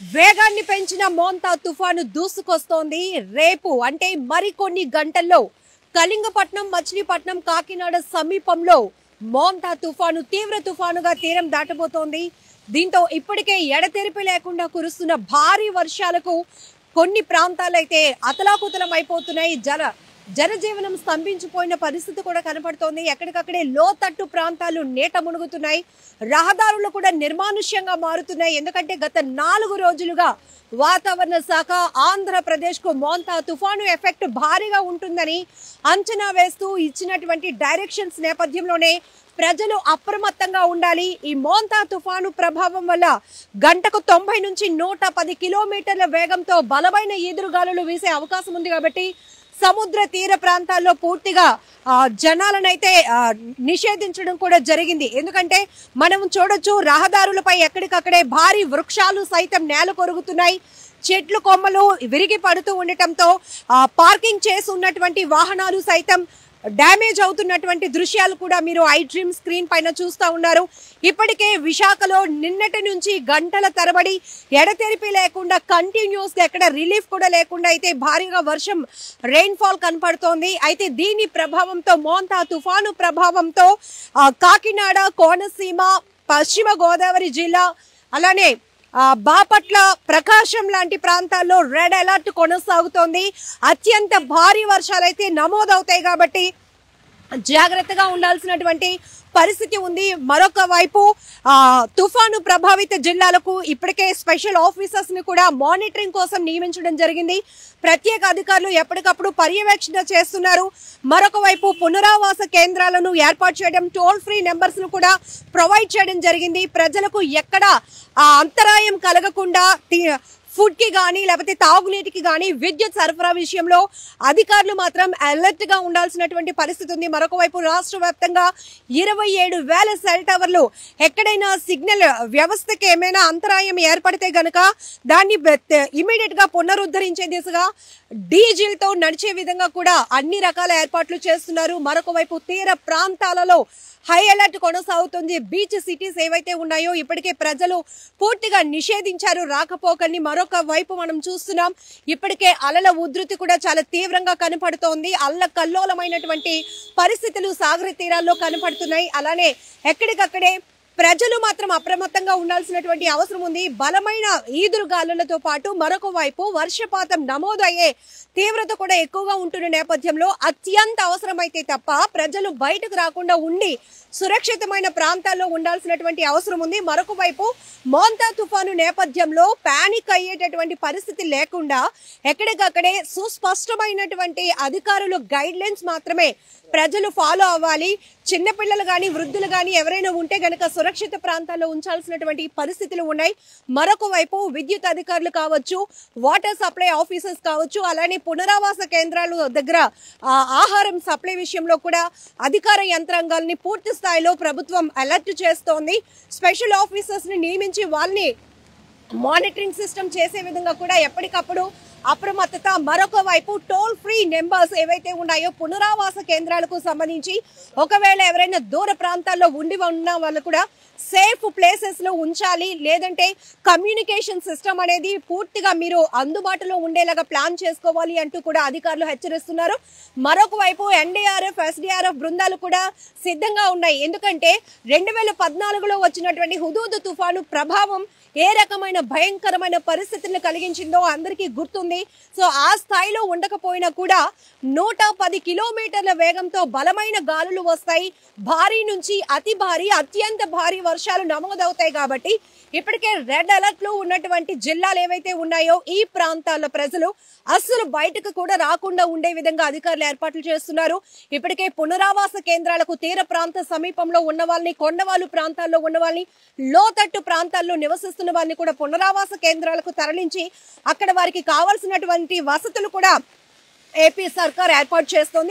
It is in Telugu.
వేగాన్ని పెంచిన మోంతా తుఫాను దూసుకొస్తోంది. రేపు అంటే మరికొన్ని గంటల్లో కళింగపట్నం, మచిలీపట్నం, కాకినాడ సమీపంలో మోంతా తుఫాను తీవ్ర తుఫానుగా తీరం దాటబోతోంది. దీంతో ఇప్పటికే ఎడతెరిపి లేకుండా కురుస్తున్న భారీ వర్షాలకు కొన్ని ప్రాంతాలైతే అతలాకుతలం అయిపోతున్నాయి. జనజీవనం స్తంభించిపోయిన పరిస్థితి కూడా కనపడుతోంది. ఎక్కడికక్కడే లోతట్టు ప్రాంతాలు నీట మునుగుతున్నాయి. రహదారులు కూడా నిర్మానుష్యంగా మారుతున్నాయి. ఎందుకంటే గత 4 రోజులుగా వాతావరణ శాఖ ఆంధ్రప్రదేశ్ కు మోంతా తుఫాను ఎఫెక్ట్ భారీగా ఉంటుందని అంచనా వేస్తూ ఇచ్చినటువంటి డైరెక్షన్స్ నేపథ్యంలోనే ప్రజలు అప్రమత్తంగా ఉండాలి. ఈ మోంతా తుఫాను ప్రభావం వల్ల గంటకు 90 నుంచి 110 కిలోమీటర్ల వేగంతో బలమైన ఈదురుగాలులు వీసే అవకాశం ఉంది. కాబట్టి సముద్ర తీర ప్రాంతాల్లో పూర్తిగా జనాలనైతే నిషేధించడం కూడా జరిగింది. ఎందుకంటే మనం చూడొచ్చు, రహదారులపై ఎక్కడికక్కడే భారీ వృక్షాలు సైతం నేల కొరుగుతున్నాయి. చెట్లు కొమ్మలు విరిగి పడుతూ ఉండటంతో పార్కింగ్ చేసి ఉన్నటువంటి వాహనాలు సైతం డ్యామేజ్ అవుతున్నటువంటి దృశ్యాలు కూడా మీరు ఐ డ్రీమ్ స్క్రీన్ పైన చూస్తూ ఉన్నారు. ఇప్పటికే విశాఖలో నిన్నటి నుంచి గంటల తరబడి ఎడతెరిపి లేకుండా కంటిన్యూస్ గా ఎక్కడ రిలీఫ్ కూడా లేకుండా అయితే భారీగా వర్షం రెయిన్ఫాల్ కనపడుతోంది. అయితే దీని ప్రభావంతో మోంతా తుఫాను ప్రభావంతో కాకినాడ, కోనసీమ, పశ్చిమ గోదావరి జిల్లా, అలానే బాపట్ల, ప్రకాశం లాంటి ప్రాంతాల్లో రెడ్ అలర్ట్ కొనసాగుతోంది. అత్యంత భారీ వర్షాలైతే నమోదవుతాయి కాబట్టి జాగ్రత్తగా ఉండాల్సినటువంటి పరిస్థితి ఉంది. మరొక వైపు తుఫాను ప్రభావిత జిల్లాలకు ఇప్పటికే స్పెషల్ ఆఫీసర్స్ ని కూడా మానిటరింగ్ కోసం నియమించడం జరిగింది. ప్రత్యేక అధికారులు ఎప్పటికప్పుడు పర్యవేక్షణ చేస్తున్నారు. మరొక వైపు పునరావాస కేంద్రాలను ఏర్పాటు చేయడం, టోల్ ఫ్రీ నెంబర్స్ ను కూడా ప్రొవైడ్ చేయడం జరిగింది. ప్రజలకు ఎక్కడ అంతరాయం కలగకుండా ఫుడ్ కి గానీ లేకపోతే తాగునీటికి గానీ విద్యుత్ సరఫరా విషయంలో అధికారులు మాత్రం అలర్ట్ గా ఉండాల్సినటువంటి పరిస్థితి ఉంది. మరొక వైపు రాష్ట్ర వ్యాప్తంగా 27,000 సెల్ టవర్లు ఎక్కడైనా సిగ్నల్ వ్యవస్థకి ఏమైనా అంతరాయం ఏర్పడితే గనక దాన్ని ఇమీడియట్ గా పునరుద్ధరించే దిశగా డీజిల్ తో నడిచే విధంగా కూడా అన్ని రకాల ఏర్పాట్లు చేస్తున్నారు. మరొక వైపు తీర ప్రాంతాలలో హై అలర్ట్ కొనసాగుతుంది. బీచ్ సిటీస్ ఏవైతే ఉన్నాయో ఇప్పటికే ప్రజలు పూర్తిగా నిషేధించారు రాకపోకల్ని. మరొక వైపు మనం చూస్తున్నాం, ఇప్పటికే అలల ఉధృతి కూడా చాలా తీవ్రంగా కనపడుతోంది. అల్లకల్లోలమైనటువంటి పరిస్థితులు సాగర తీరాల్లో కనపడుతున్నాయి. అలానే ఎక్కడికక్కడే ప్రజలు మాత్రం అప్రమత్తంగా ఉండాల్సినటువంటి అవసరం ఉంది. బలమైన ఈదురుగాలులతో పాటు మరొక వైపు వర్షపాతం నమోదు అయ్యే తీవ్రత కూడా ఎక్కువగా ఉంటున్న నేపథ్యంలో అత్యంత అవసరమైతే తప్ప ప్రజలు బయటకు రాకుండా ఉండి సురక్షితమైన ప్రాంతాల్లో ఉండాల్సినటువంటి అవసరం ఉంది. మరొక వైపు మోంతా తుఫాను నేపథ్యంలో పానిక్ అయ్యేటటువంటి పరిస్థితి లేకుండా ఎక్కడికక్కడే సుస్పష్టమైనటువంటి అధికారులు గైడ్ లైన్స్ మాత్రమే ప్రజలు ఫాలో అవ్వాలి. చిన్నపిల్లలు గాని, వృద్ధులు గాని ఎవరైనా ఉంటే గనక సురక్షిత ప్రాంతాల్లో ఉంచాల్సినటువంటి పరిస్థితులు ఉన్నాయి. మరొక వైపు విద్యుత్ అధికారులు కావచ్చు, వాటర్ సప్లై ఆఫీసర్స్ కావచ్చు, అలానే పునరావాస కేంద్రాలు దగ్గర ఆహారం సప్లై విషయంలో కూడా అధికార యంత్రాంగాల్ని పూర్తి స్థాయిలో ప్రభుత్వం అలర్ట్ చేస్తోంది. స్పెషల్ ఆఫీసర్స్ ని నియమించి వాళ్ళని మానిటరింగ్ సిస్టమ్ చేసే విధంగా కూడా ఎప్పటికప్పుడు అప్రమత్తత. మరొక వైపు టోల్ ఫ్రీ నెంబర్స్ ఏవైతే ఉన్నాయో పునరావాస కేంద్రాలకు సంబంధించి ఒకవేళ ఎవరైనా దూర ప్రాంతాల్లో ఉండి ఉన్న వాళ్ళు కూడా సేఫ్ ప్లేసెస్ లో ఉంచాలి. లేదంటే కమ్యూనికేషన్ సిస్టమ్ అనేది పూర్తిగా మీరు అందుబాటులో ఉండేలాగా ప్లాన్ చేసుకోవాలి అంటూ కూడా అధికారులు హెచ్చరిస్తున్నారు. మరొక వైపు ఎన్డీఆర్ఎఫ్, ఎస్డీఆర్ఎఫ్ బృందాలు కూడా సిద్ధంగా ఉన్నాయి. ఎందుకంటే 2014లో వచ్చినటువంటి హుదూద్ తుఫాను ప్రభావం ఏ రకమైన భయంకరమైన పరిస్థితులను కలిగించిందో అందరికీ గుర్తుంది. సో ఆ స్థాయిలో ఉండకపోయినా కూడా 110 కిలోమీటర్ల వేగంతో బలమైన గాలులు వస్తాయి. భారీ నుంచి అతి భారీ, అత్యంత భారీ వర్షాలు నమోదవుతాయి. కాబట్టి ఇప్పటికే రెడ్ అలర్ట్ లో ఉన్నటువంటి జిల్లాలు ఏవైతే ఉన్నాయో ఈ ప్రాంతాల్లో ప్రజలు అస్సలు బయటకు కూడా రాకుండా ఉండే విధంగా అధికారులు ఏర్పాట్లు చేస్తున్నారు. ఇప్పటికే పునరావాస కేంద్రాలకు తీర ప్రాంత సమీపంలో ఉన్న వాళ్ళని, కొండవాళ్ళు ప్రాంతాల్లో ఉన్న వాళ్ళని, లోతట్టు ప్రాంతాల్లో నివసిస్తున్న వాళ్ళని కూడా పునరావాస కేంద్రాలకు తరలించి అక్కడ వారికి కావాల్సినటువంటి వసతులు కూడా ఏపీ సర్కార్ ఏర్పాటు చేస్తోంది.